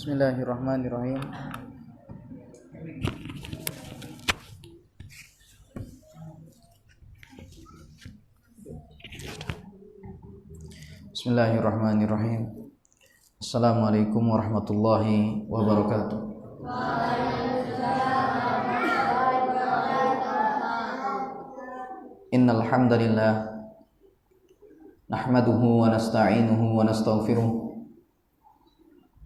Bismillahirrahmanirrahim. Bismillahirrahmanirrahim. Assalamualaikum warahmatullahi wabarakatuh. Innal hamdalillah nahmaduhu wa nasta'inuhu wa nastaghfiruh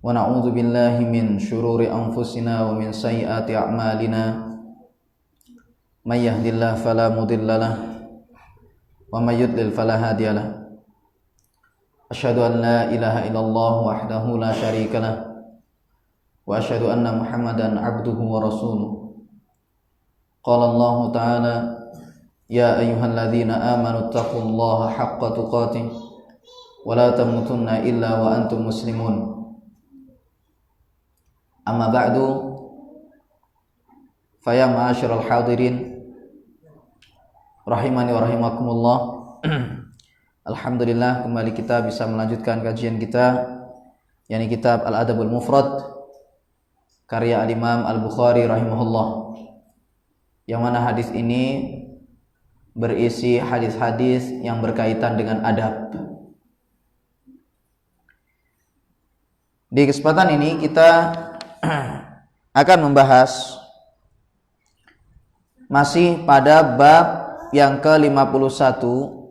wa na'udzu billahi min syururi anfusina wa min sayyiati a'malina may yahdihillahu fala mudhillalah wa may yudlil fala hadiyalah. Asyhadu an la ilaha illallah wahdahu la syarikalah wa asyhadu anna Muhammadan abduhu wa rasuluh. Qala Allah ta'ala ya ayyuhalladzina amanu taqullaha haqqa tuqatih wa la tamutunna illa wa antum muslimun. Amma ba'du, faya ma'asyiral hadirin rahimani wa rahimakumullah. Alhamdulillah, kembali kita bisa melanjutkan kajian kita, yakni kitab Al-Adabul Mufrad karya Al-Imam Al-Bukhari rahimahullah, yang mana hadis ini berisi hadis-hadis yang berkaitan dengan adab. Di kesempatan ini kita akan membahas masih pada bab yang ke-51,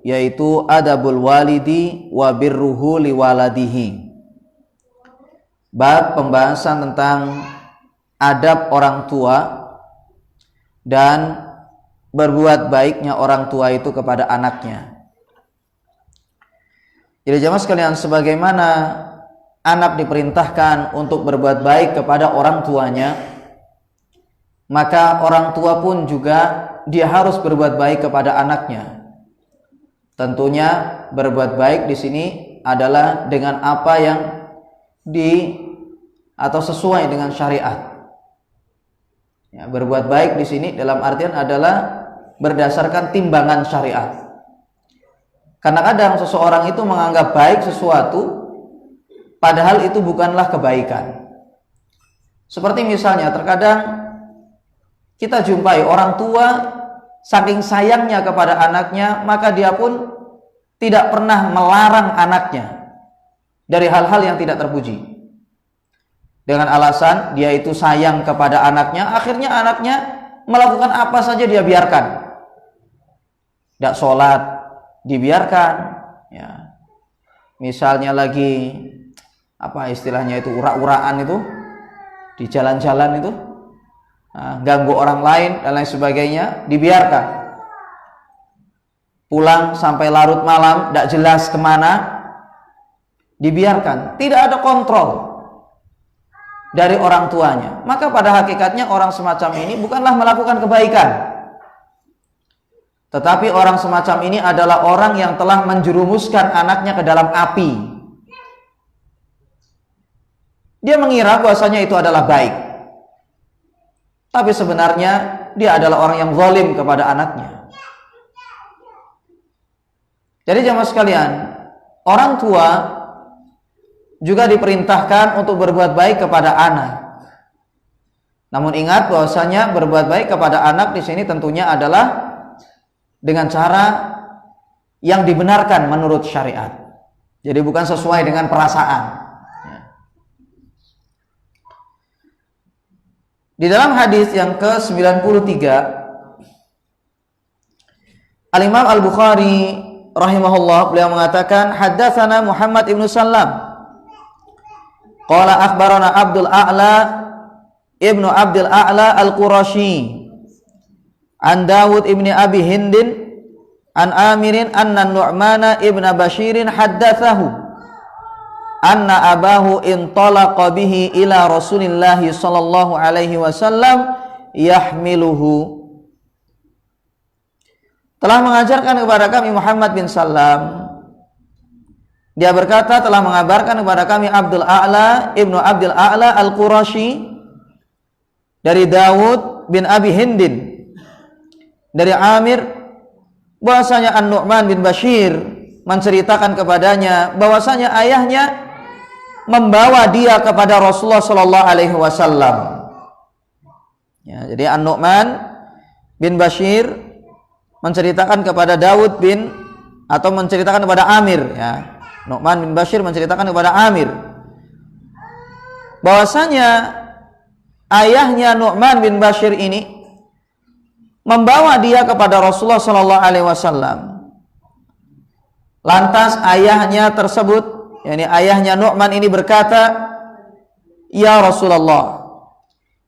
yaitu adabul walidi wa birruhu liwaladihi. Bab pembahasan tentang adab orang tua dan berbuat baiknya orang tua itu kepada anaknya. Jadi jamaah sekalian, sebagaimana anak diperintahkan untuk berbuat baik kepada orang tuanya, maka orang tua pun juga dia harus berbuat baik kepada anaknya. Tentunya berbuat baik di sini adalah dengan apa yang atau sesuai dengan syariat. Ya, berbuat baik di sini dalam artian adalah berdasarkan timbangan syariat. Karena kadang seseorang itu menganggap baik sesuatu padahal itu bukanlah kebaikan. Seperti misalnya terkadang kita jumpai orang tua saking sayangnya kepada anaknya, maka dia pun tidak pernah melarang anaknya dari hal-hal yang tidak terpuji. Dengan alasan dia itu sayang kepada anaknya, akhirnya anaknya melakukan apa saja dia biarkan. Tidak sholat dibiarkan, ya. Misalnya lagi apa istilahnya itu, ura-uraan itu di jalan-jalan itu, ganggu orang lain dan lain sebagainya, dibiarkan. Pulang sampai larut malam tidak jelas kemana, dibiarkan. Tidak ada kontrol dari orang tuanya. Maka pada hakikatnya orang semacam ini bukanlah melakukan kebaikan, tetapi orang semacam ini adalah orang yang telah menjerumuskan anaknya ke dalam api. Dia mengira bahwasanya itu adalah baik, tapi sebenarnya dia adalah orang yang zalim kepada anaknya. Jadi jamaah sekalian, orang tua juga diperintahkan untuk berbuat baik kepada anak. Namun ingat bahwasanya berbuat baik kepada anak di sini tentunya adalah dengan cara yang dibenarkan menurut syariat. Jadi bukan sesuai dengan perasaan. Di dalam hadis yang ke-93, Al-Imam Al-Bukhari rahimahullah, beliau mengatakan, haddatsana Muhammad ibn Sallam qala akhbarana Abdul A'la ibnu Abdul A'la Al-Qurashi an Dawud ibni Abi Hindin an Amirin anna Nu'mana ibn Bashirin haddatsahu anna abahu intalaqa bihi ila Rasulillahi sallallahu alaihi wasallam yahmiluhu. Telah mengajarkan kepada kami Muhammad bin Sallam, dia berkata telah mengabarkan kepada kami Abdul A'la ibnu Abdul A'la Al-Qurashi dari Dawud bin Abi Hindin dari Amir, bahwasanya An-Nu'man bin Bashir menceritakan kepadanya bahwasanya ayahnya membawa dia kepada Rasulullah sallallahu alaihi wasallam. Ya, jadi An-Nu'man bin Bashir menceritakan kepada Daud bin, atau menceritakan kepada Amir, ya. Nu'man bin Bashir menceritakan kepada Amir bahwasanya ayahnya Nu'man bin Bashir ini membawa dia kepada Rasulullah sallallahu alaihi wasallam. Lantas ayahnya tersebut, yakni ayahnya Nu'man ini berkata, "Ya Rasulullah,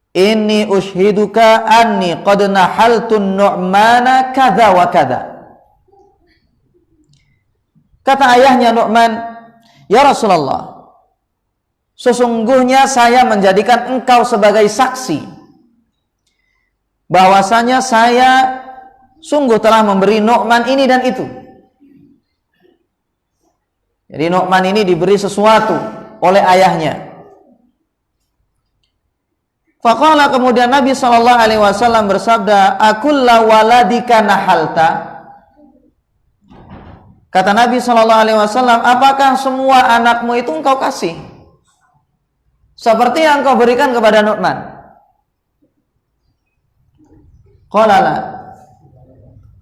inni ushiduka anni qad nahaltun Nu'mana kadza wa kadza." Kata ayahnya Nu'man, "Ya Rasulullah, sesungguhnya saya menjadikan engkau sebagai saksi bahwasanya saya sungguh telah memberi Nu'man ini dan itu." Jadi Nu'man ini diberi sesuatu oleh ayahnya. Faqala, kemudian Nabi sallallahu alaihi wasallam bersabda, "Akulla waladika nahalta?" Kata Nabi sallallahu alaihi wasallam, "Apakah semua anakmu itu engkau kasih seperti yang engkau berikan kepada Nu'man?" Qala la.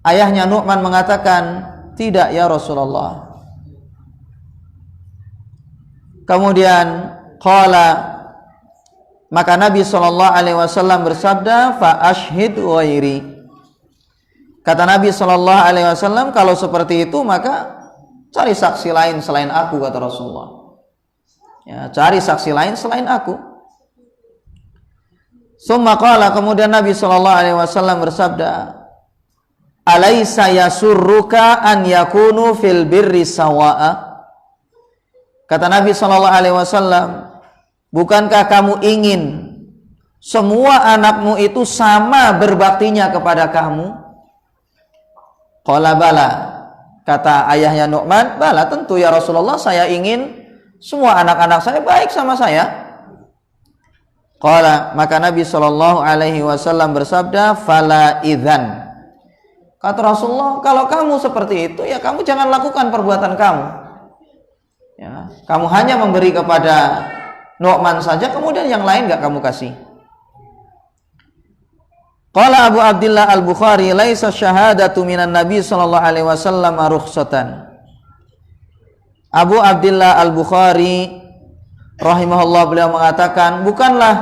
Ayahnya Nu'man mengatakan, "Tidak ya Rasulullah." Kemudian qala, maka Nabi sallallahu alaihi wasallam bersabda, "Fa ashhid ghairi." Kata Nabi sallallahu alaihi wasallam, kalau seperti itu maka cari saksi lain selain aku, kata Rasulullah. Ya, cari saksi lain selain aku. Summa qala, kemudian Nabi sallallahu alaihi wasallam bersabda, "Alaisa yasurruka an yakunu fil birri sawa'a?" Kata Nabi sallallahu alaihi wasallam, "Bukankah kamu ingin semua anakmu itu sama berbaktinya kepada kamu?" Qala bala. Kata ayahnya Nu'man, "Bala, tentu ya Rasulullah, saya ingin semua anak-anak saya baik sama saya." Qala, maka Nabi sallallahu alaihi wasallam bersabda, "Fala idzan." Kata Rasulullah, kalau kamu seperti itu, ya kamu jangan lakukan perbuatan kamu. Ya, kamu hanya memberi kepada Nu'man saja, kemudian yang lain gak kamu kasih. Qala Abu Abdillah Al-Bukhari, "Laisa syahadatu minan Nabi sallallahu alaihi wasallam rukhsatan." Abu Abdillah Al-Bukhari rahimahullah, beliau mengatakan, bukanlah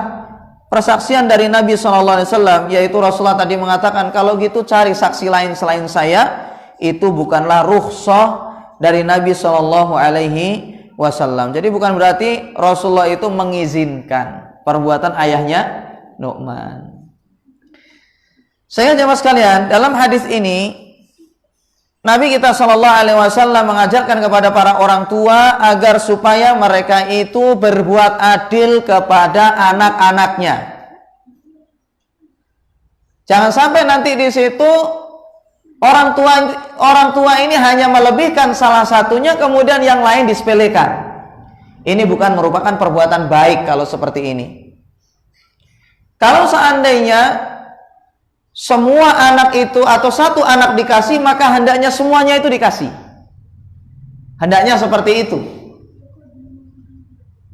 persaksian dari Nabi sallallahu alaihi wasallam, yaitu Rasulullah tadi mengatakan, kalau gitu cari saksi lain selain saya, itu bukanlah rukhsah dari Nabi sallallahu alaihi wasallam. Jadi bukan berarti Rasulullah itu mengizinkan perbuatan ayahnya Nu'man. Saya jemaah sekalian, dalam hadis ini Nabi kita sallallahu alaihi wasallam mengajarkan kepada para orang tua agar supaya mereka itu berbuat adil kepada anak-anaknya. Jangan sampai nanti di situ orang tua ini hanya melebihkan salah satunya, kemudian yang lain disepelekan. Ini bukan merupakan perbuatan baik kalau seperti ini. Kalau seandainya semua anak itu atau satu anak dikasih, maka hendaknya semuanya itu dikasih. Hendaknya seperti itu.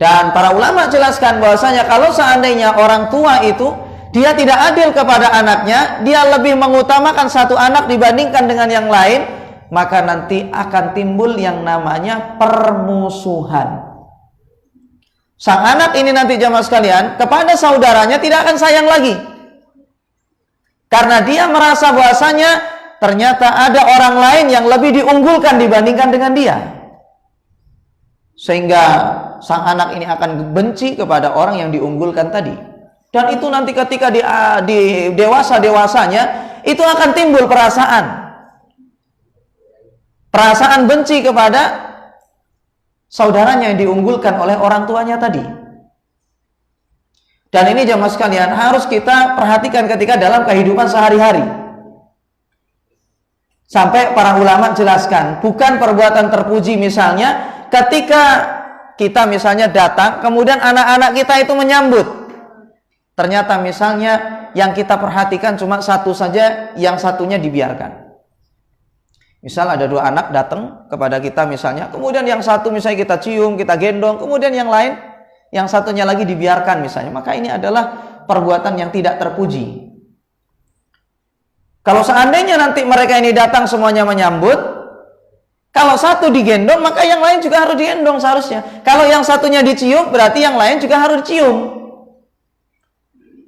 Dan para ulama jelaskan bahwasanya kalau seandainya orang tua itu dia tidak adil kepada anaknya, dia lebih mengutamakan satu anak dibandingkan dengan yang lain, maka nanti akan timbul yang namanya permusuhan. Sang anak ini nanti jamaah sekalian kepada saudaranya tidak akan sayang lagi, karena dia merasa bahwasanya ternyata ada orang lain yang lebih diunggulkan dibandingkan dengan dia. Sehingga sang anak ini akan benci kepada orang yang diunggulkan tadi. Dan itu nanti ketika di dewasa-dewasanya itu akan timbul perasaan benci kepada saudaranya yang diunggulkan oleh orang tuanya tadi. Dan ini jemaah sekalian harus kita perhatikan ketika dalam kehidupan sehari-hari. Sampai para ulama jelaskan, bukan perbuatan terpuji misalnya ketika kita misalnya datang, kemudian anak-anak kita itu menyambut. Ternyata misalnya yang kita perhatikan cuma satu saja, yang satunya dibiarkan. Misal ada dua anak datang kepada kita misalnya, kemudian yang satu misalnya kita cium, kita gendong, kemudian yang lain, yang satunya lagi dibiarkan misalnya, maka ini adalah perbuatan yang tidak terpuji. Kalau seandainya nanti mereka ini datang semuanya menyambut, kalau satu digendong, maka yang lain juga harus digendong seharusnya. Kalau yang satunya dicium, berarti yang lain juga harus dicium.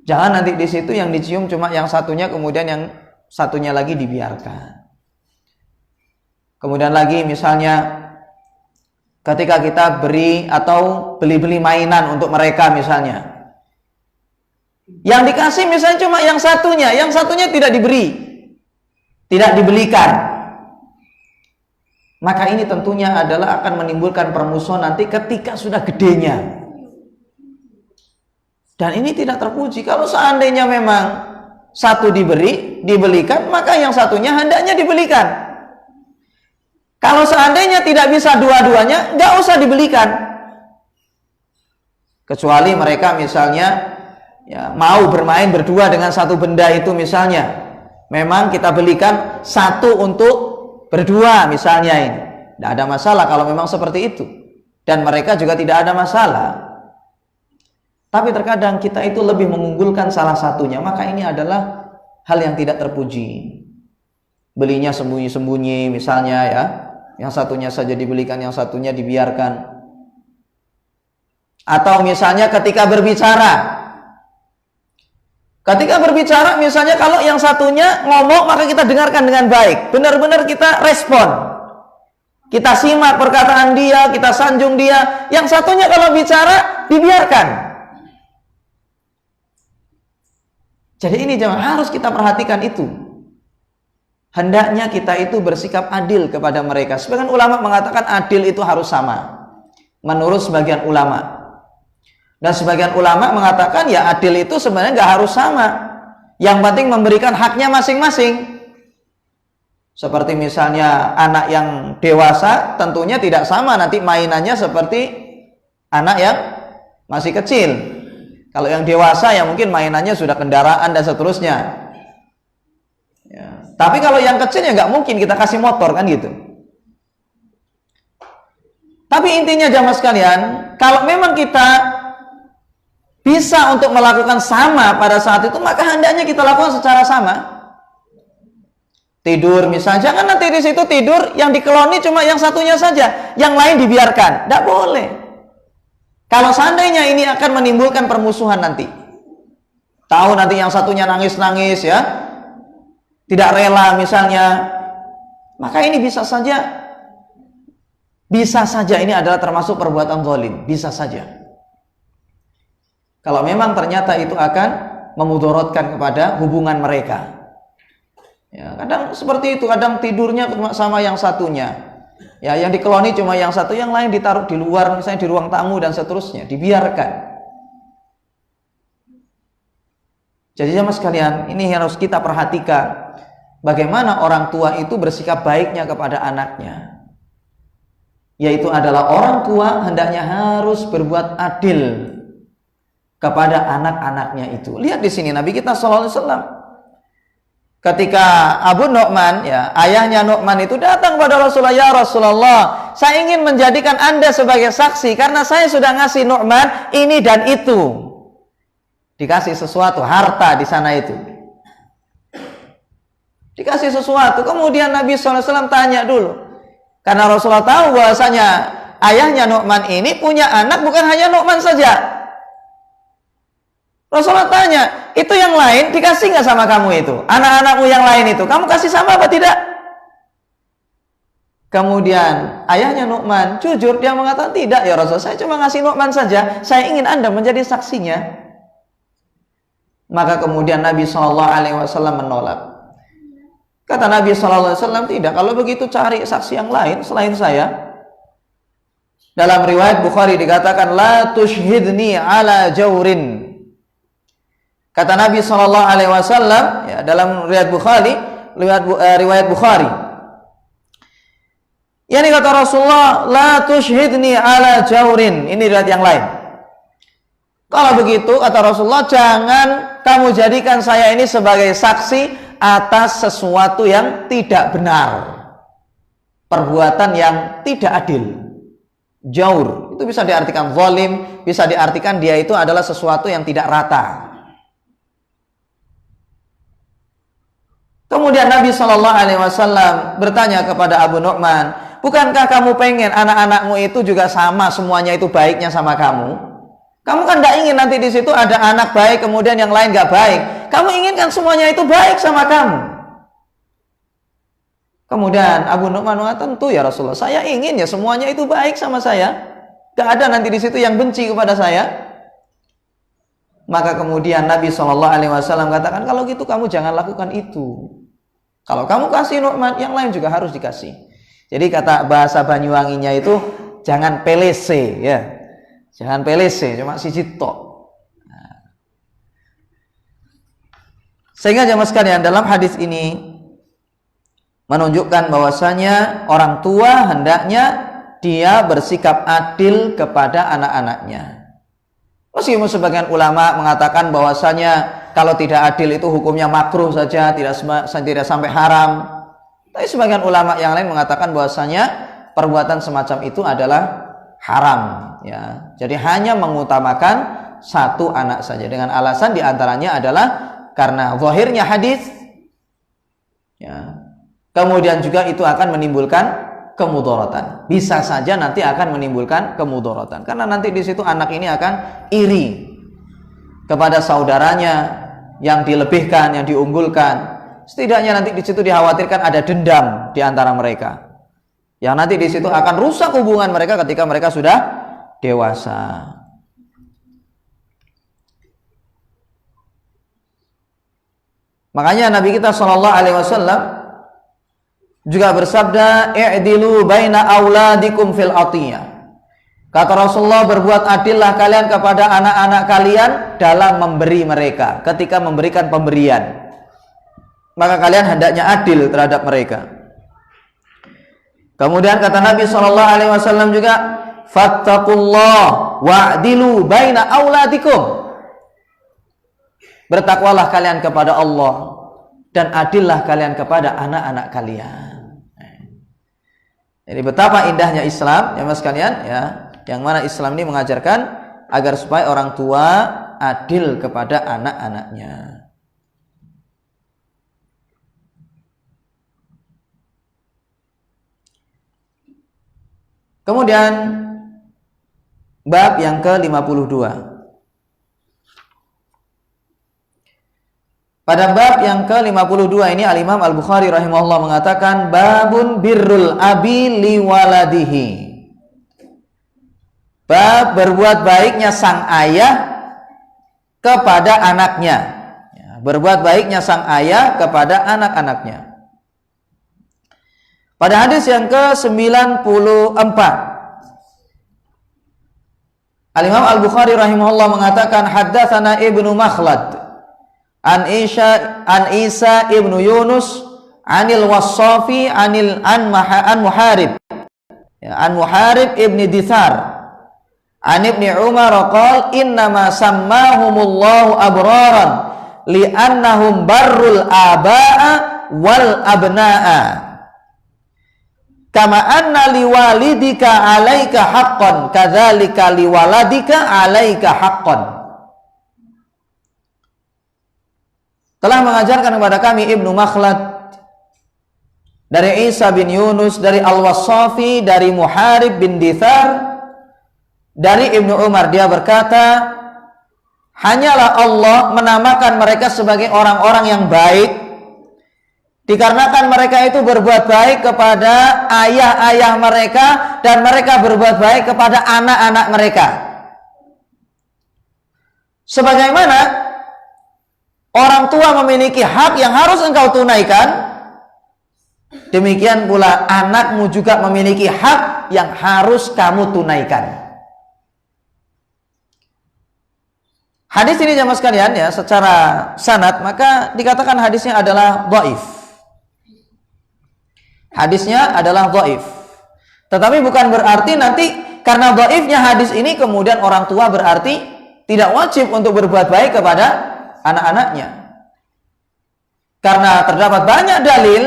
Jangan nanti di situ yang dicium cuma yang satunya, kemudian yang satunya lagi dibiarkan. Kemudian lagi misalnya ketika kita beri atau beli-beli mainan untuk mereka misalnya, yang dikasih misalnya cuma yang satunya tidak diberi, tidak dibelikan, maka ini tentunya adalah akan menimbulkan permusuhan nanti ketika sudah gedenya. Dan ini tidak terpuji. Kalau seandainya memang satu dibelikan, maka yang satunya hendaknya dibelikan. Kalau seandainya tidak bisa dua-duanya, nggak usah dibelikan. Kecuali mereka misalnya ya, mau bermain berdua dengan satu benda itu misalnya. Memang kita belikan satu untuk berdua misalnya ini. Tidak ada masalah kalau memang seperti itu. Dan mereka juga tidak ada masalah. Tapi terkadang kita itu lebih mengunggulkan salah satunya. Maka ini adalah hal yang tidak terpuji. Belinya sembunyi-sembunyi misalnya ya. Yang satunya saja dibelikan, yang satunya dibiarkan. Atau misalnya ketika berbicara. Ketika berbicara misalnya kalau yang satunya ngomong maka kita dengarkan dengan baik. Benar-benar kita respon. Kita simak perkataan dia, kita sanjung dia. Yang satunya kalau bicara dibiarkan. Jadi ini harus kita perhatikan itu. Hendaknya kita itu bersikap adil kepada mereka. Sebagian ulama mengatakan adil itu harus sama. Menurut sebagian ulama. Dan sebagian ulama mengatakan ya adil itu sebenarnya nggak harus sama. Yang penting memberikan haknya masing-masing. Seperti misalnya anak yang dewasa tentunya tidak sama nanti mainannya seperti anak yang masih kecil. Kalau yang dewasa ya mungkin mainannya sudah kendaraan dan seterusnya. Ya. Tapi kalau yang kecil ya nggak mungkin kita kasih motor kan gitu. Tapi intinya jamaah sekalian, kalau memang kita bisa untuk melakukan sama pada saat itu, maka hendaknya kita lakukan secara sama. Tidur misalnya, jangan nanti di situ tidur yang dikeloni cuma yang satunya saja, yang lain dibiarkan. Tidak boleh. Kalau seandainya ini akan menimbulkan permusuhan nanti. Tahu nanti yang satunya nangis-nangis ya, tidak rela misalnya, maka ini bisa saja ini adalah termasuk perbuatan zalim, bisa saja. Kalau memang ternyata itu akan memudaratkan kepada hubungan mereka. Ya, kadang seperti itu, kadang tidurnya cuma sama yang satunya. Ya, yang dikeloni cuma yang satu, yang lain ditaruh di luar, misalnya di ruang tamu dan seterusnya, dibiarkan. Jadi jamaah sekalian, ini harus kita perhatikan bagaimana orang tua itu bersikap baiknya kepada anaknya. Yaitu adalah orang tua hendaknya harus berbuat adil kepada anak-anaknya itu. Lihat di sini Nabi kita sallallahu alaihi wasallam. Ketika Abu Nu'man, ya, ayahnya Nu'man itu datang kepada Rasulullah, ya Rasulullah, saya ingin menjadikan Anda sebagai saksi karena saya sudah ngasih Nu'man ini dan itu. Dikasih sesuatu, harta di sana itu. Dikasih sesuatu, kemudian Nabi SAW tanya dulu. Karena Rasulullah tahu bahwasanya ayahnya Nu'man ini punya anak bukan hanya Nu'man saja. Rasulullah tanya, itu yang lain dikasih nggak sama kamu itu? Anak-anakmu yang lain itu, kamu kasih sama apa tidak? Kemudian ayahnya Nu'man jujur, dia mengatakan, tidak ya Rasul, saya cuma ngasih Nu'man saja, saya ingin Anda menjadi saksinya. Maka kemudian Nabi SAW menolak. Kata Nabi SAW, tidak, kalau begitu cari saksi yang lain selain saya. Dalam riwayat Bukhari dikatakan, la tushhidni ala jaurin. Kata Nabi SAW, ya, dalam riwayat Bukhari, riwayat Bukhari. Yani kata Rasulullah, la tushhidni ala jaurin. Ini riwayat yang lain. Kalau begitu, kata Rasulullah, jangan kamu jadikan saya ini sebagai saksi atas sesuatu yang tidak benar. perbuatan yang tidak adil, jaur. Itu bisa diartikan zalim, bisa diartikan dia itu adalah sesuatu yang tidak rata. Kemudian Nabi SAW bertanya kepada Abu Nu'man, bukankah kamu pengen anak-anakmu itu juga sama, semuanya itu baiknya sama kamu? Kamu kan tidak ingin nanti di situ ada anak baik, kemudian yang lain gak baik. Kamu inginkan semuanya itu baik sama kamu. Kemudian Abu Nu'man mengatakan, tentu ya Rasulullah, saya ingin ya semuanya itu baik sama saya. Gak ada nanti di situ yang benci kepada saya. Maka kemudian Nabi SAW katakan, kalau gitu kamu jangan lakukan itu. Kalau kamu kasih Nu'man, yang lain juga harus dikasih. Jadi kata bahasa Banyuwanginya itu, jangan pelese ya. Jangan pelese, cuma siji tok. Sehingga jemaah sekalian, dalam hadis ini menunjukkan bahwasanya orang tua hendaknya dia bersikap adil kepada anak-anaknya. Meskipun sebagian ulama mengatakan bahwasanya kalau tidak adil itu hukumnya makruh saja, tidak sampai haram. Tapi sebagian ulama yang lain mengatakan bahwasanya perbuatan semacam itu adalah haram, ya. Jadi hanya mengutamakan satu anak saja dengan alasan diantaranya adalah karena zahirnya hadis, ya. Kemudian juga itu akan menimbulkan kemudaratan. Bisa saja nanti akan menimbulkan kemudaratan karena nanti di situ anak ini akan iri kepada saudaranya yang dilebihkan, yang diunggulkan. Setidaknya nanti di situ dikhawatirkan ada dendam di antara mereka. Yang nanti di situ akan rusak hubungan mereka ketika mereka sudah dewasa. Makanya Nabi kita SAW juga bersabda, i'dilu baina auladikum fil atiyah. Kata Rasulullah, berbuat adillah kalian kepada anak-anak kalian dalam memberi mereka. Ketika memberikan pemberian, maka kalian hendaknya adil terhadap mereka. Kemudian kata Nabi SAW juga, fattaqullah wa'dilu baina auladikum. Bertakwalah kalian kepada Allah dan adillah kalian kepada anak-anak kalian. Jadi betapa indahnya Islam, ya mas sekalian, ya, yang mana Islam ini mengajarkan agar supaya orang tua adil kepada anak-anaknya. Kemudian bab yang ke-52. Pada bab yang ke-52 ini Al-Imam Al-Bukhari rahimahullah mengatakan babun birrul abi liwaladihi. Bab berbuat baiknya sang ayah kepada anaknya. Berbuat baiknya sang ayah kepada anak-anaknya. Pada hadis yang ke-94 Al-Imam Al-Bukhari rahimahullah mengatakan haddatsana Ibnu Makhlad an Isa ibnu Yunus anil Wassafi an Muharib, ya, an Muharib ibni Dithar an Ibni Umar qala innama sammahumullahu abraran li'annahum barrul aba'a wal abna'a kama anna liwalidika 'alaika haqqan kadzalika liwaladika 'alaika haqqan. Telah mengajarkan kepada kami Ibnu Makhlad dari Isa bin Yunus, dari Al-Wassafi, dari Muharib bin Dithar, dari Ibnu Umar, dia berkata, hanyalah Allah menamakan mereka sebagai orang-orang yang baik dikarenakan mereka itu berbuat baik kepada ayah-ayah mereka dan mereka berbuat baik kepada anak-anak mereka. Sebagaimana orang tua memiliki hak yang harus engkau tunaikan, demikian pula anakmu juga memiliki hak yang harus kamu tunaikan. Hadis ini jamaah sekalian, ya, secara sanad maka dikatakan hadisnya adalah dhaif. Hadisnya adalah dhaif. Tetapi bukan berarti nanti karena dhaifnya hadis ini kemudian orang tua berarti tidak wajib untuk berbuat baik kepada anak-anaknya. Karena terdapat banyak dalil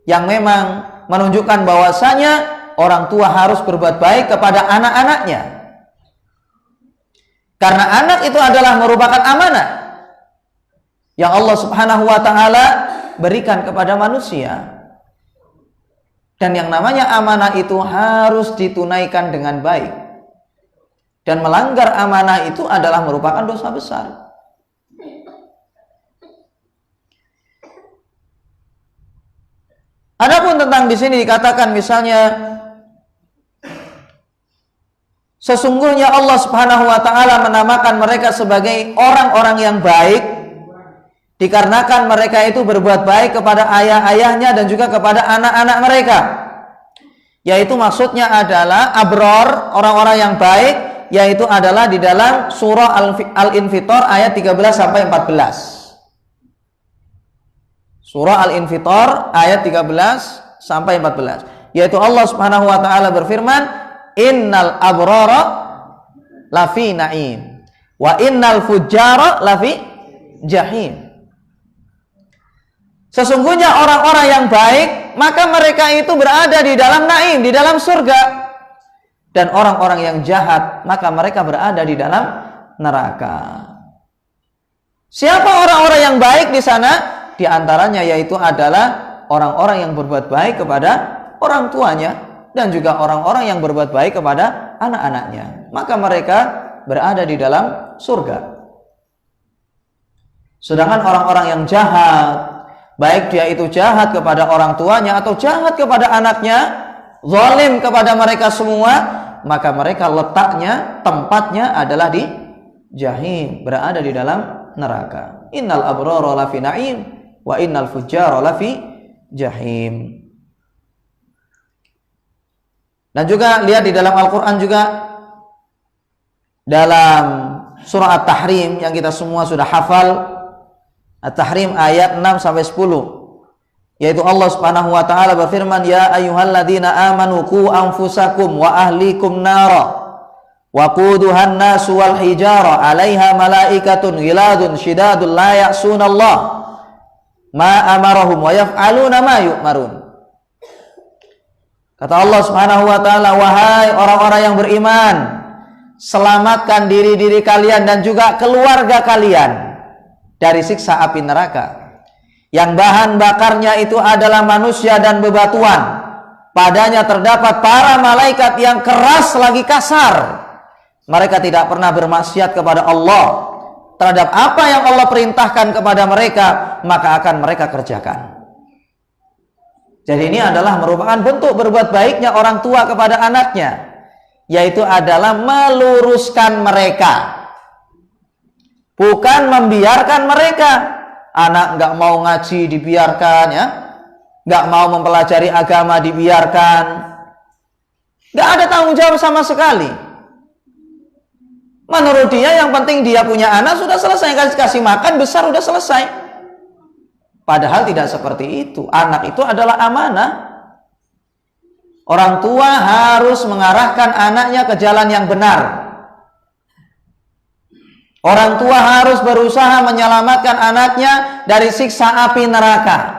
yang memang menunjukkan bahwasanya orang tua harus berbuat baik kepada anak-anaknya. Karena anak itu adalah merupakan amanah yang Allah Subhanahu wa taala berikan kepada manusia. Dan yang namanya amanah itu harus ditunaikan dengan baik. Dan melanggar amanah itu adalah merupakan dosa besar. Adapun tentang di sini dikatakan misalnya sesungguhnya Allah Subhanahu wa taala menamakan mereka sebagai orang-orang yang baik dikarenakan mereka itu berbuat baik kepada ayah-ayahnya dan juga kepada anak-anak mereka. Yaitu maksudnya adalah abror, orang-orang yang baik, yaitu adalah di dalam surah Al-Infitor ayat 13 sampai 14. Surah Al-Infitor ayat 13 sampai 14. Yaitu Allah Subhanahu wa taala berfirman, "Innal abrara lafi na'im wa innal fujjara lafi jahim." Sesungguhnya orang-orang yang baik, maka mereka itu berada di dalam naim, di dalam surga. Dan orang-orang yang jahat, maka mereka berada di dalam neraka. Siapa orang-orang yang baik di sana? Di antaranya yaitu adalah orang-orang yang berbuat baik kepada orang tuanya dan juga orang-orang yang berbuat baik kepada anak-anaknya. Maka mereka berada di dalam surga. Sedangkan orang-orang yang jahat, baik dia itu jahat kepada orang tuanya atau jahat kepada anaknya, zalim kepada mereka semua, maka mereka letaknya, tempatnya adalah di jahim, berada di dalam neraka. Innal abrara lafi na'im wa innal fujjara lafi jahim. Dan juga lihat di dalam Al-Quran juga, dalam surah At-Tahrim yang kita semua sudah hafal, At-Tahrim ayat 6 sampai 10. Yaitu Allah Subhanahu wa taala berfirman, "Ya ayyuhalladzina amanu qu anfusakum wa ahlikum nara wa quduhan nasu wal hijara 'alaiha malaikatun ghiladun syidadun la ya'sunallah ma amarahum wa yaf'aluna ma yu'marun." Kata Allah Subhanahu wa taala, "Wahai orang-orang yang beriman, selamatkan diri-diri kalian dan juga keluarga kalian dari siksa api neraka yang bahan bakarnya itu adalah manusia dan bebatuan. Padanya terdapat para malaikat yang keras lagi kasar. Mereka tidak pernah bermaksiat kepada Allah. Terhadap apa yang Allah perintahkan kepada mereka, maka akan mereka kerjakan." Jadi ini adalah merupakan bentuk berbuat baiknya orang tua kepada anaknya, yaitu adalah meluruskan mereka, bukan membiarkan mereka. Anak nggak mau ngaji dibiarkan, ya, nggak mau mempelajari agama dibiarkan, nggak ada tanggung jawab sama sekali. Menurut dia yang penting dia punya anak sudah selesai, kasih makan besar sudah selesai. Padahal tidak seperti itu. Anak itu adalah amanah. Orang tua harus mengarahkan anaknya ke jalan yang benar. Orang tua harus berusaha menyelamatkan anaknya dari siksa api neraka.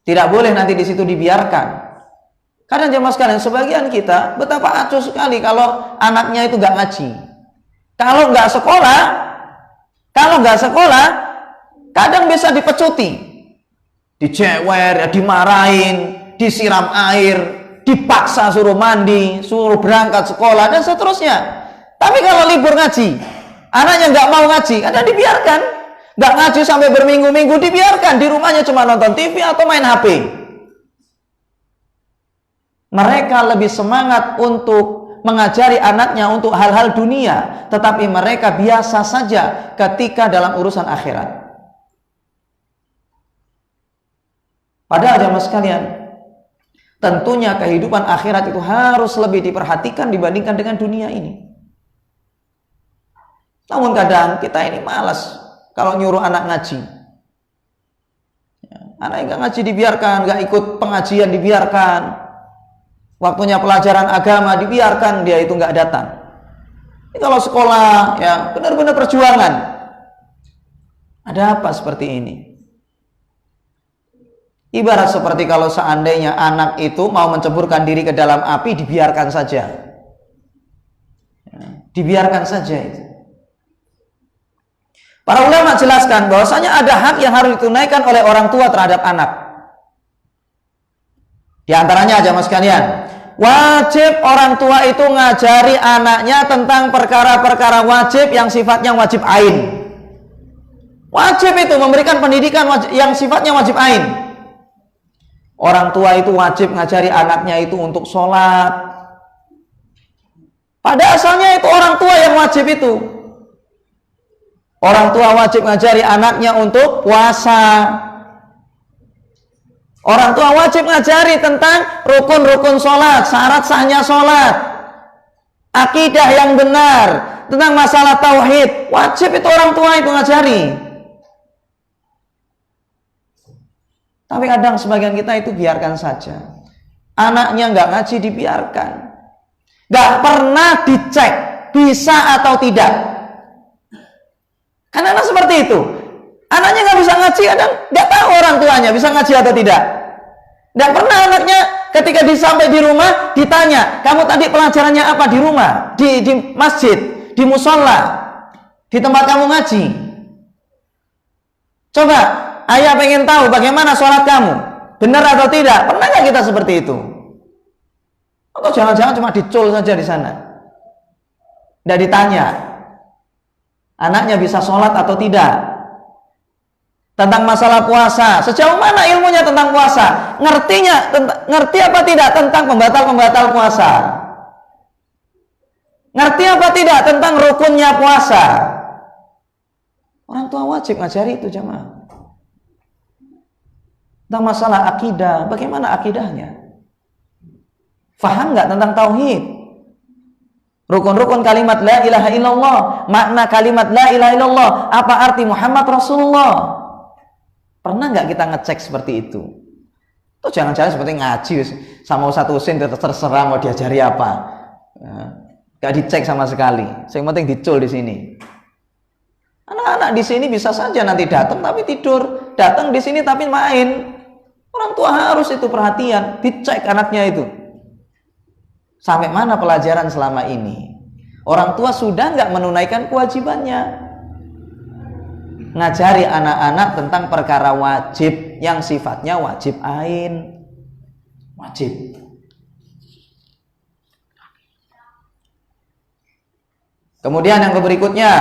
Tidak boleh nanti di situ dibiarkan. Karena jemaah sekalian, sebagian kita betapa acuh sekali kalau anaknya itu nggak ngaji. Kalau nggak sekolah, kadang bisa dipecuti, dicewer, dimarahin, disiram air, dipaksa suruh mandi, suruh berangkat sekolah dan seterusnya. Tapi kalau libur ngaji, anaknya nggak mau ngaji, kadang dibiarkan. Nggak ngaji sampai berminggu-minggu, dibiarkan. Di rumahnya cuma nonton TV atau main HP. Mereka lebih semangat untuk mengajari anaknya untuk hal-hal dunia, tetapi mereka biasa saja ketika dalam urusan akhirat. Padahal jemaah sekalian, tentunya kehidupan akhirat itu harus lebih diperhatikan dibandingkan dengan dunia ini. Namun kadang kita ini malas kalau nyuruh anak ngaji. Anak yang nggak ngaji dibiarkan, nggak ikut pengajian dibiarkan. Waktunya pelajaran agama dibiarkan, dia itu nggak datang. Ini kalau sekolah ya benar-benar perjuangan. Ada apa seperti ini? Ibarat seperti kalau seandainya anak itu mau menceburkan diri ke dalam api, dibiarkan saja. Dibiarkan saja itu. Para ulama jelaskan bahwasanya ada hak yang harus ditunaikan oleh orang tua terhadap anak. Di antaranya aja mas sekalian, wajib orang tua itu ngajari anaknya tentang perkara-perkara wajib yang sifatnya wajib ain. Wajib itu memberikan pendidikan yang sifatnya wajib ain. Orang tua itu wajib ngajari anaknya itu untuk sholat. Pada asalnya itu orang tua yang wajib itu. Orang tua wajib ngajari anaknya untuk puasa. Orang tua wajib ngajari tentang rukun-rukun sholat, syarat sahnya sholat, akidah yang benar, tentang masalah tauhid. Wajib itu orang tua itu ngajari. Tapi kadang sebagian kita itu biarkan saja. Anaknya nggak ngaji, dibiarkan. Nggak pernah dicek bisa atau tidak. Karena anak seperti itu. Anaknya nggak bisa ngaji, kadang nggak tahu orang tuanya bisa ngaji atau tidak. Nggak pernah anaknya ketika sampai di rumah ditanya, kamu tadi pelajarannya apa di rumah, di masjid, di musola, di tempat kamu ngaji. Coba, ayah pengen tahu bagaimana sholat kamu, benar atau tidak? Pernah nggak kita seperti itu? Atau jangan-jangan cuma dicul saja di sana, nggak ditanya anaknya bisa sholat atau tidak? Tentang masalah puasa, sejauh mana ilmunya tentang puasa? Ngerti apa tidak tentang pembatal-pembatal puasa? Ngerti apa tidak tentang rukunnya puasa? Orang tua wajib ngajari itu jamaah. Tentang masalah akidah, bagaimana akidahnya? Faham nggak tentang tauhid? Rukun-rukun kalimat la ilaha illallah, makna kalimat la ilaha illallah, apa arti Muhammad Rasulullah? Pernah nggak kita ngecek seperti itu? Tuh jangan-jangan seperti ngaji sama Ustaz Husin terserah mau diajari apa, nggak dicek sama sekali. Yang penting dicul di sini. Anak-anak di sini bisa saja nanti datang tapi tidur, datang di sini tapi main. Orang tua harus itu perhatian, dicek anaknya itu. Sampai mana pelajaran selama ini? Orang tua sudah nggak menunaikan kewajibannya. Ngajari anak-anak tentang perkara wajib yang sifatnya wajib ain. Wajib. Kemudian yang berikutnya,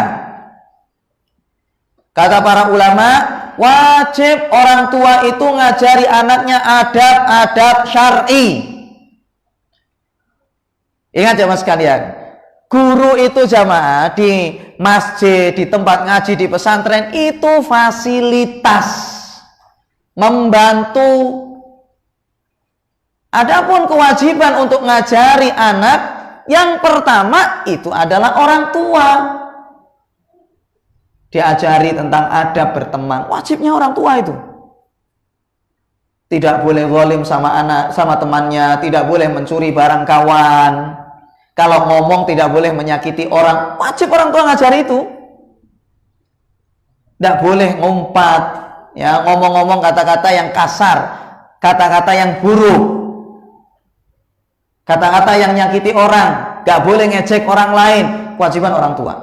kata para ulama, wajib orang tua itu ngajari anaknya adab-adab syar'i. Ingat ya mas sekalian, guru itu jamaah di masjid, di tempat ngaji, di pesantren itu fasilitas membantu. Adapun kewajiban untuk ngajari anak yang pertama itu adalah orang tua. Diajari tentang adab berteman, wajibnya orang tua itu. Tidak boleh zalim sama anak, sama temannya, tidak boleh mencuri barang kawan. Kalau ngomong tidak boleh menyakiti orang, wajib orang tua ngajari itu. Tidak boleh ngumpat, ya, ngomong-ngomong kata-kata yang kasar, kata-kata yang buruk, kata-kata yang menyakiti orang, tidak boleh ngejek orang lain. Kewajiban orang tua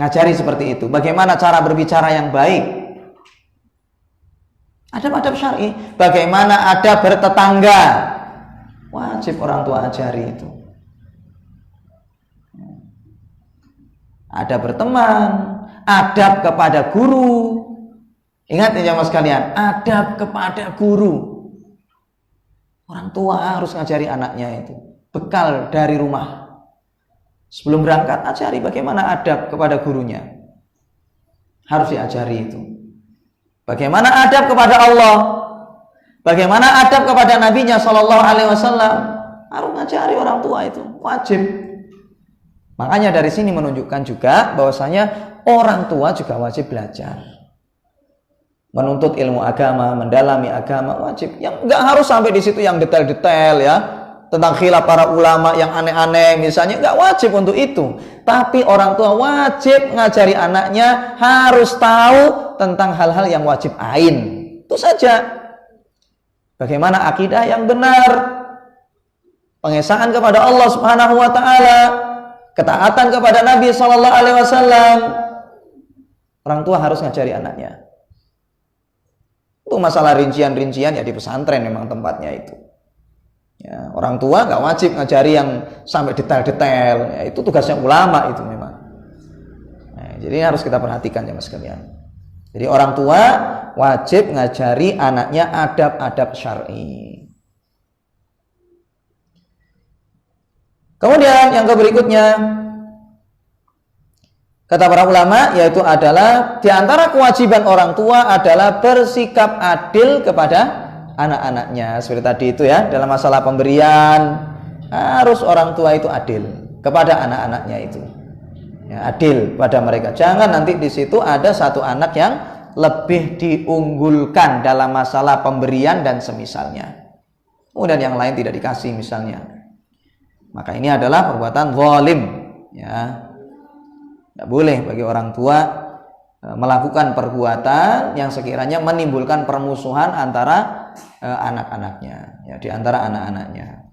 ngajari seperti itu. Bagaimana cara berbicara yang baik, adab-adab syar'i, bagaimana adab bertetangga, wajib orang tua ajari itu. Adab berteman, adab kepada guru. Ingat ya mas sekalian, adab kepada guru. Orang tua harus ngajari anaknya itu. Bekal dari rumah. Sebelum berangkat, ajari bagaimana adab kepada gurunya. Harus diajari itu. Bagaimana adab kepada Allah. Bagaimana adab kepada Nabi-Nya SAW. Harus ngajari orang tua itu. Wajib. Makanya dari sini menunjukkan juga bahwasanya orang tua juga wajib belajar. Menuntut ilmu agama, mendalami agama, wajib. Yang nggak harus sampai di situ yang detail-detail ya. Tentang khilaf para ulama yang aneh-aneh misalnya, nggak wajib untuk itu. Tapi orang tua wajib ngajari anaknya harus tahu tentang hal-hal yang wajib ain. Itu saja. bagaimana akidah yang benar, pengesaan kepada Allah Subhanahu wa taala, ketaatan kepada Nabi sallallahu alaihi wasallam. Orang tua harus ngajari anaknya. Itu masalah rincian-rincian ya di pesantren memang tempatnya itu. Ya, orang tua nggak wajib ngajari yang sampai detail-detail. Ya, itu tugasnya ulama itu memang. Nah, jadi harus kita perhatikan ya mas sekalian. Jadi orang tua wajib ngajari anaknya adab-adab syar'i. Kemudian yang berikutnya, kata para ulama, yaitu adalah di antara kewajiban orang tua adalah bersikap adil kepada anak-anaknya. Seperti tadi itu ya, dalam masalah pemberian harus orang tua itu adil kepada anak-anaknya itu. Ya, adil pada mereka. Jangan nanti di situ ada satu anak yang lebih diunggulkan dalam masalah pemberian dan semisalnya. Kemudian yang lain tidak dikasih misalnya. Maka ini adalah perbuatan zalim, ya. Tidak boleh bagi orang tua melakukan perbuatan yang sekiranya menimbulkan permusuhan antara anak-anaknya, ya, di antara anak-anaknya.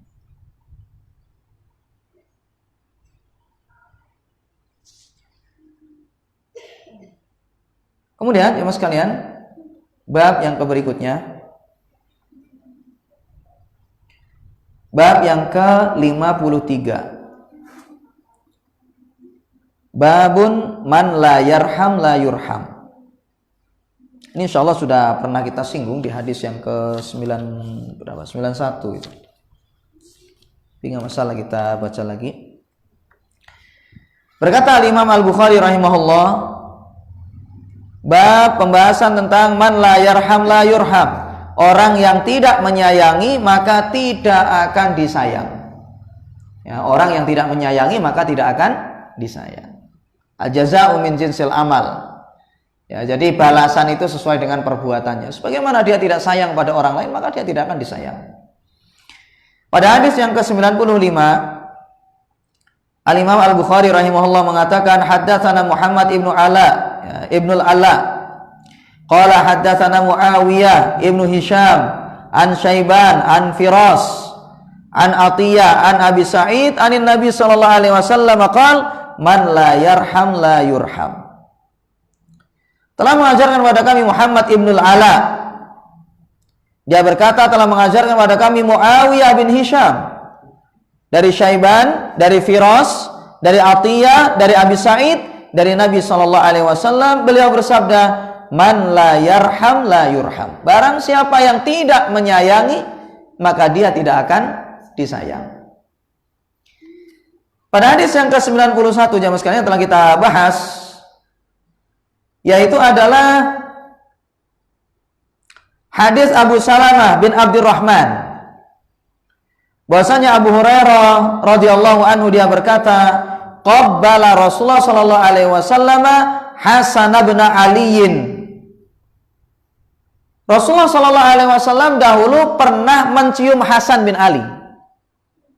Kemudian, ya mas sekalian, bab yang berikutnya, bab yang ke-53. Babun man la yarham la yurham. Ini insyaallah sudah pernah kita singgung di hadis yang ke-9 berapa? 91 itu. Tapi enggak masalah kita baca lagi. Berkata Imam Al-Bukhari rahimahullah, bab pembahasan tentang man la yarham la yurham. Orang yang tidak menyayangi maka tidak akan disayang. Ya, orang yang tidak menyayangi maka tidak akan disayang. Al-jaza'u min jinsil amal. Ya, jadi balasan itu sesuai dengan perbuatannya. Sebagaimana dia tidak sayang pada orang lain, maka dia tidak akan disayang. Pada hadis yang ke-95, Al-Imam Al-Bukhari rahimahullah mengatakan, haddatsana Muhammad ibnu Ala, ya, ibnul Ala. Qala haddatsana Muawiyah ibnu Hisham an Syaiban an Firas an Atiyah an Abi Sa'id anin Nabi sallallahu alaihi wasallam qala man la yarham la yurham. Telah mengajarkan kepada kami Muhammad ibnul Ala. Dia berkata telah mengajarkan kepada kami Muawiyah bin Hisham dari Syaiban, dari Firas, dari Atiyah, dari Abi Sa'id, dari Nabi sallallahu alaihi wasallam. Beliau bersabda, man la yarham la yurham. Barang siapa yang tidak menyayangi, maka dia tidak akan disayang. Pada hadis yang ke-91 jamaah sekalian telah kita bahas, yaitu adalah hadis Abu Salamah bin Abdurrahman. Bahwasanya Abu Hurairah radhiyallahu anhu dia berkata, qabbala Rasulullah sallallahu alaihi wasallam Hasan bin Aliin. Rasulullah sallallahu alaihi wasallam dahulu pernah mencium Hasan bin Ali.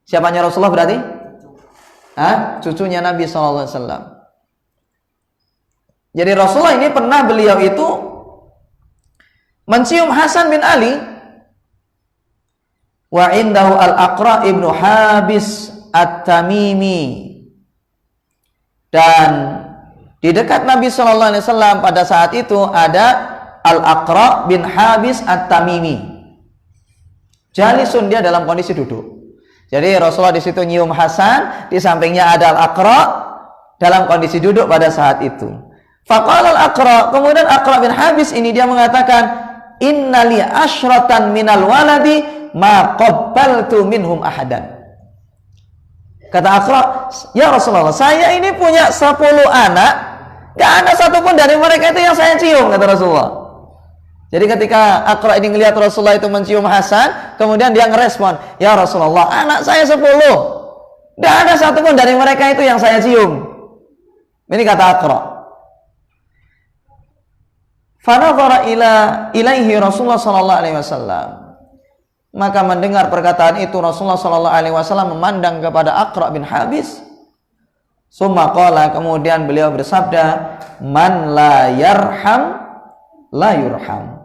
Siapanya Rasulullah berarti? Cucunya Nabi sallallahu alaihi wasallam. Jadi Rasulullah ini pernah beliau itu mencium Hasan bin Ali. Wa indahu al-Aqra ibnu Habis at-Tamimi. Dan di dekat Nabi sallallahu alaihi wasallam pada saat itu ada Al-Aqra bin Habis at-Tamimi. Jalisun, dia dalam kondisi duduk. Jadi Rasulullah di situ nyium Hasan, di sampingnya ada Al-Aqra dalam kondisi duduk pada saat itu. Faqala Al-Aqra, kemudian Aqra bin Habis ini dia mengatakan, innali asyratan minal waladi ma qabbaltu minhum ahadan. Kata Aqra, ya Rasulullah, saya ini punya 10 anak, gak ada satupun dari mereka itu yang saya cium, kata Rasulullah. Jadi ketika Aqra ini melihat Rasulullah itu mencium Hasan, kemudian dia ngerespon, ya Rasulullah, anak saya 10, tidak ada satupun dari mereka itu yang saya cium. Ini kata Aqra. Fanadhara ilaihi Rasulullah sallallahu alaihi wasallam. Maka mendengar perkataan itu Rasulullah sallallahu alaihi wasallam memandang kepada Aqra bin Habis. Summa qala, kemudian beliau bersabda, man la yarham la yurham.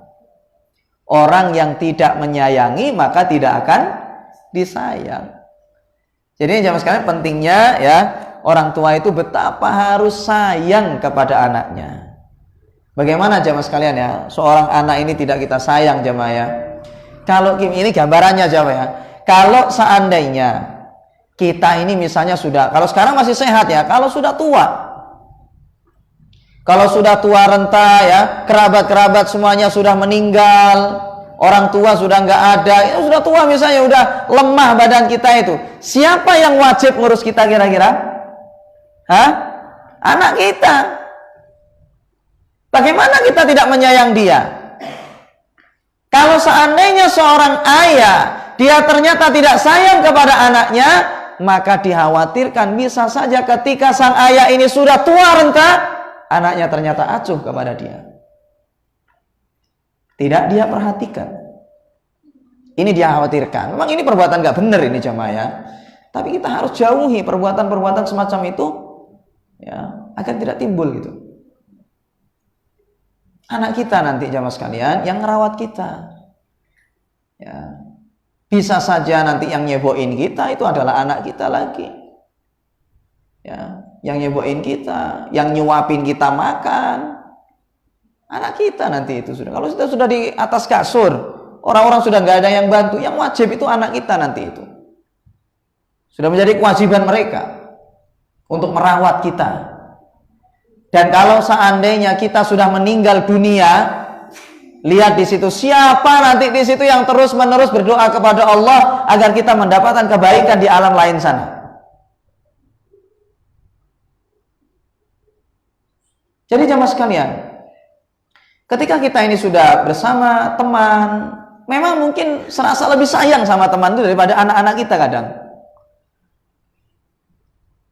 Orang yang tidak menyayangi maka tidak akan disayang. Jadi jamaah sekalian, pentingnya ya orang tua itu betapa harus sayang kepada anaknya. Bagaimana jamaah sekalian ya, seorang anak ini tidak kita sayang jamaah ya. Kalau ini gambarannya jamaah ya. Kalau seandainya kita ini misalnya sudah, kalau sekarang masih sehat ya, kalau sudah tua, kalau sudah tua renta ya, kerabat-kerabat semuanya sudah meninggal, orang tua sudah nggak ada, ya sudah tua misalnya, udah lemah badan kita itu, siapa yang wajib ngurus kita kira-kira? Hah? Anak kita. Bagaimana kita tidak menyayang dia? Kalau seandainya seorang ayah, dia ternyata tidak sayang kepada anaknya, maka dikhawatirkan bisa saja ketika sang ayah ini sudah tua renta, anaknya ternyata acuh kepada dia. Tidak dia perhatikan. Ini dia khawatirkan. Memang ini perbuatan gak benar ini jamaah ya. Tapi kita harus jauhi perbuatan-perbuatan semacam itu ya, agar tidak timbul gitu. Anak kita nanti jamaah sekalian yang ngerawat kita. Ya. Bisa saja nanti yang nyeboin kita itu adalah anak kita lagi. Ya, yang nyeboin kita, yang nyuapin kita makan, anak kita nanti itu sudah. Kalau kita sudah di atas kasur, orang-orang sudah nggak ada yang bantu, yang wajib itu anak kita nanti itu. Sudah menjadi kewajiban mereka untuk merawat kita. Dan kalau seandainya kita sudah meninggal dunia, lihat di situ siapa nanti di situ yang terus-menerus berdoa kepada Allah agar kita mendapatkan kebaikan di alam lain sana. Jadi jamaah sekalian, ketika kita ini sudah bersama teman, memang mungkin serasa lebih sayang sama teman itu daripada anak-anak kita kadang.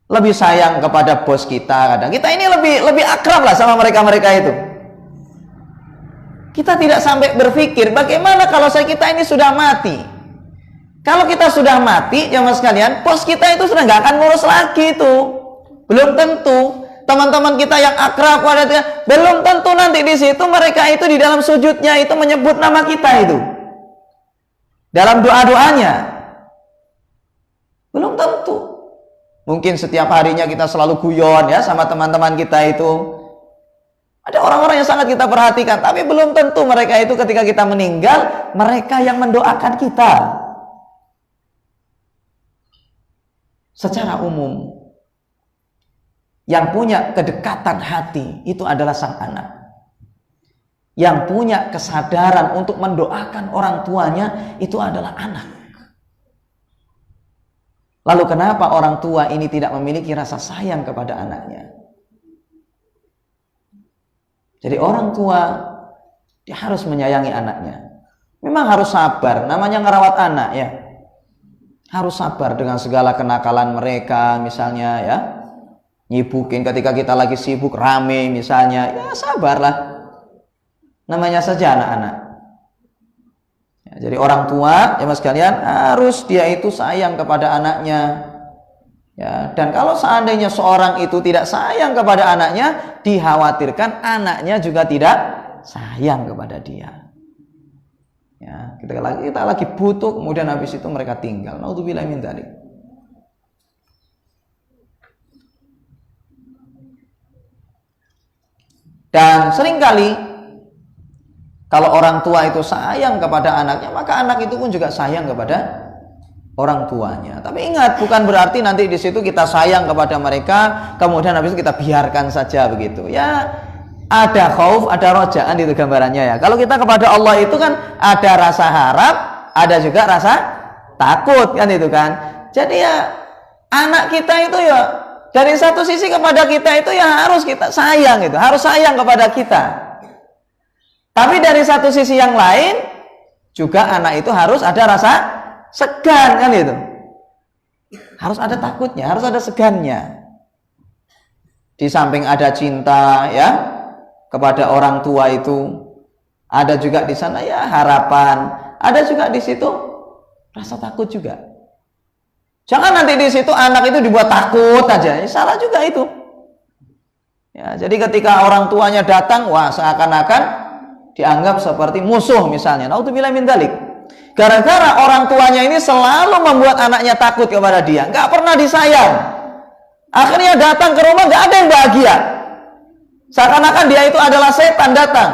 Lebih sayang kepada bos kita kadang. Kita ini lebih akrab lah sama mereka-mereka itu. Kita tidak sampai berpikir bagaimana kalau kita ini sudah mati. Kalau kita sudah mati, jamaah sekalian, bos kita itu sudah nggak akan ngurus lagi itu. Belum tentu. Teman-teman kita yang akrab pada dia, belum tentu nanti di situ mereka itu di dalam sujudnya itu menyebut nama kita itu. Dalam doa-doanya. Belum tentu. Mungkin setiap harinya kita selalu guyon ya sama teman-teman kita itu. Ada orang-orang yang sangat kita perhatikan, tapi belum tentu mereka itu ketika kita meninggal, mereka yang mendoakan kita. Secara umum, yang punya kedekatan hati itu adalah sang anak. Yang punya kesadaran untuk mendoakan orang tuanya itu adalah anak. Lalu kenapa orang tua ini tidak memiliki rasa sayang kepada anaknya? Jadi orang tua dia harus menyayangi anaknya. Memang harus sabar, namanya ngerawat anak ya. Harus sabar dengan segala kenakalan mereka misalnya ya. Nyibukin ketika kita lagi sibuk rame misalnya, ya sabarlah. Namanya saja anak-anak. Ya, jadi orang tua ya mas kalian harus dia itu sayang kepada anaknya. Ya, dan kalau seandainya seorang itu tidak sayang kepada anaknya, dikhawatirkan anaknya juga tidak sayang kepada dia. Ya, kita lagi butuh, kemudian habis itu mereka tinggal. Naudzubillahi min dzalik. Dan seringkali kalau orang tua itu sayang kepada anaknya, maka anak itu pun juga sayang kepada orang tuanya. Tapi ingat, bukan berarti nanti di situ kita sayang kepada mereka, kemudian habis itu kita biarkan saja begitu. Ya, ada khauf, ada rojaan itu gambarannya ya. Kalau kita kepada Allah itu kan ada rasa harap, ada juga rasa takut kan itu kan. Jadi ya anak kita itu ya dari satu sisi kepada kita itu ya harus kita sayang itu, harus sayang kepada kita. Tapi dari satu sisi yang lain juga anak itu harus ada rasa segan kan itu. Harus ada takutnya, harus ada segannya. Di samping ada cinta ya kepada orang tua itu, ada juga di sana ya harapan, ada juga di situ rasa takut juga. Jangan nanti di situ anak itu dibuat takut aja, salah juga itu. Ya, jadi ketika orang tuanya datang, wah seakan-akan dianggap seperti musuh misalnya. Naudzubillah min dzalik. Gara-gara orang tuanya ini selalu membuat anaknya takut kepada dia, nggak pernah disayang. Akhirnya datang ke rumah nggak ada yang bahagia. Seakan-akan dia itu adalah setan datang.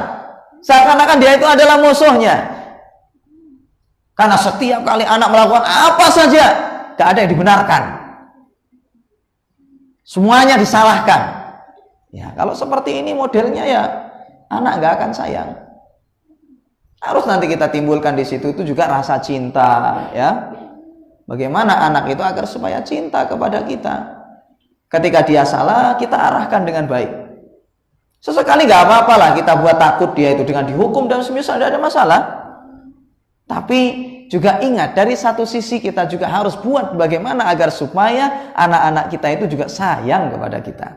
Seakan-akan dia itu adalah musuhnya. Karena setiap kali anak melakukan apa saja, nggak ada yang dibenarkan. Semuanya disalahkan. Ya, kalau seperti ini modelnya ya anak nggak akan sayang. Harus nanti kita timbulkan di situ itu juga rasa cinta, ya. Bagaimana anak itu agar supaya cinta kepada kita. Ketika dia salah, kita arahkan dengan baik. Sesekali nggak apa-apa lah kita buat takut dia itu dengan dihukum dan semisal, tidak ada masalah. Tapi juga ingat, dari satu sisi kita juga harus buat bagaimana agar supaya anak-anak kita itu juga sayang kepada kita.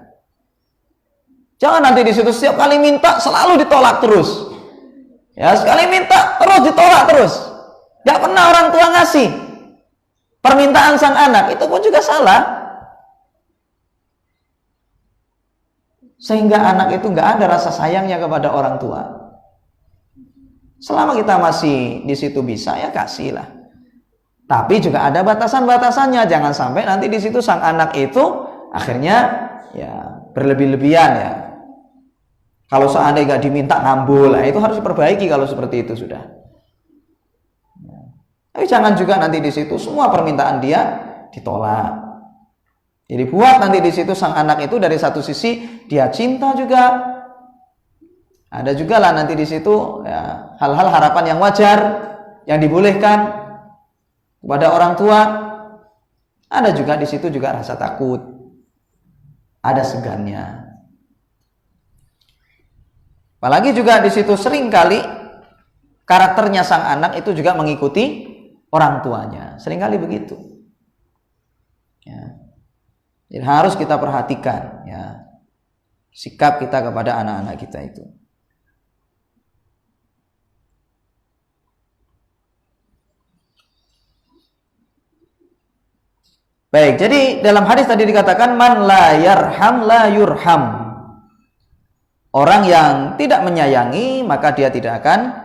Jangan nanti di situ setiap kali minta selalu ditolak terus. Ya, sekali minta terus ditolak terus. Gak pernah orang tua ngasih permintaan sang anak, itu pun juga salah. Sehingga anak itu gak ada rasa sayangnya kepada orang tua. Selama kita masih di situ bisa, ya kasihlah. Tapi juga ada batasan-batasannya. Jangan sampai nanti di situ sang anak itu akhirnya ya berlebih-lebihan ya. Kalau seandainya nggak diminta ngambul, itu harus diperbaiki kalau seperti itu sudah. Tapi jangan juga nanti di situ semua permintaan dia ditolak. Jadi buat nanti di situ sang anak itu dari satu sisi dia cinta juga. Ada juga lah nanti di situ ya, hal-hal harapan yang wajar yang dibolehkan kepada orang tua. Ada juga di situ juga rasa takut. Ada segannya. Apalagi juga di situ sering kali karakternya sang anak itu juga mengikuti orang tuanya. Sering kali begitu. Ya. Jadi harus kita perhatikan ya sikap kita kepada anak-anak kita itu. Baik, jadi dalam hadis tadi dikatakan man la yarham la yurham. Orang yang tidak menyayangi maka dia tidak akan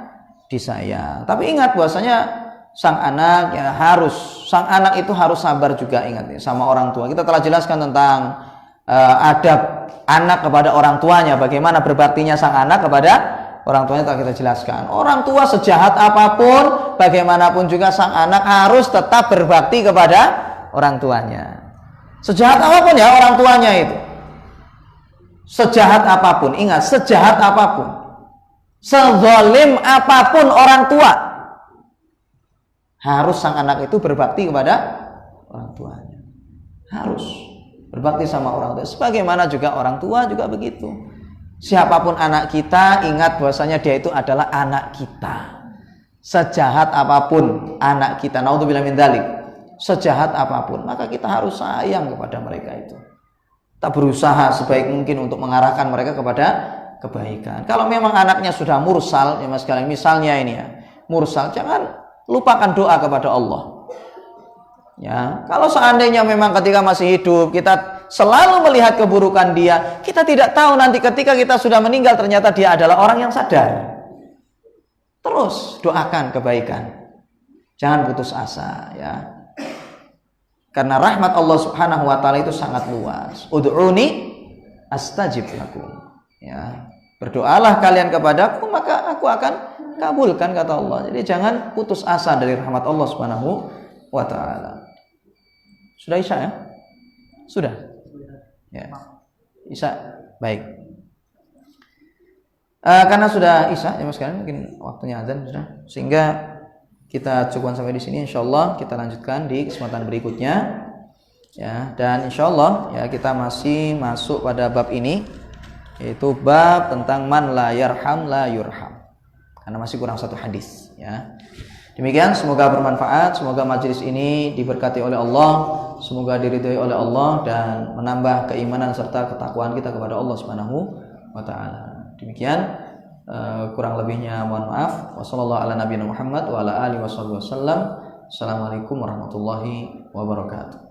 disayang. Tapi ingat bahwasanya sang anak itu harus sabar juga, ingat ya, sama orang tua. Kita telah jelaskan tentang adab anak kepada orang tuanya, bagaimana berbaktinya sang anak kepada orang tuanya telah kita jelaskan. Orang tua sejahat apapun, bagaimanapun juga sang anak harus tetap berbakti kepada orang tuanya. Sejahat apapun ya orang tuanya itu. Sejahat apapun, ingat, sejahat apapun, sezalim apapun orang tua, harus sang anak itu berbakti kepada orang tuanya. Harus berbakti sama orang tua. Sebagaimana juga orang tua juga begitu. Siapapun anak kita, ingat bahwasanya dia itu adalah anak kita. Sejahat apapun anak kita, naudzubillah min dzalik, sejahat apapun, maka kita harus sayang kepada mereka itu. Kita berusaha sebaik mungkin untuk mengarahkan mereka kepada kebaikan. Kalau memang anaknya sudah mursal, ya mas sekalian, misalnya ini ya, mursal, jangan lupakan doa kepada Allah. Ya, kalau seandainya memang ketika masih hidup kita selalu melihat keburukan dia, kita tidak tahu nanti ketika kita sudah meninggal ternyata dia adalah orang yang sadar. Terus doakan kebaikan. Jangan putus asa ya. Karena rahmat Allah Subhanahu wa taala itu sangat luas. Ud'uni astajib lakum. Ya, berdoalah kalian kepadaku maka aku akan kabulkan, kata Allah. Jadi jangan putus asa dari rahmat Allah Subhanahu wa taala. Sudah Isya ya? Sudah. Ya. Isya. Baik. Karena sudah Isya ya Mas sekalian, mungkin waktunya azan sudah. Sehingga kita cukupkan sampai di sini, insyaallah kita lanjutkan di kesempatan berikutnya ya. Dan insyaallah ya kita masih masuk pada bab ini, yaitu bab tentang man la yarham la yurham, karena masih kurang satu hadis ya. Demikian, semoga bermanfaat, semoga majelis ini diberkati oleh Allah, semoga diridhoi oleh Allah dan menambah keimanan serta ketakwaan kita kepada Allah Subhanahu wa taala. Demikian, kurang lebihnya mohon maaf. Wassallallahu ala nabiyina Muhammad wa ala alihi wasallam. Assalamualaikum warahmatullahi wabarakatuh.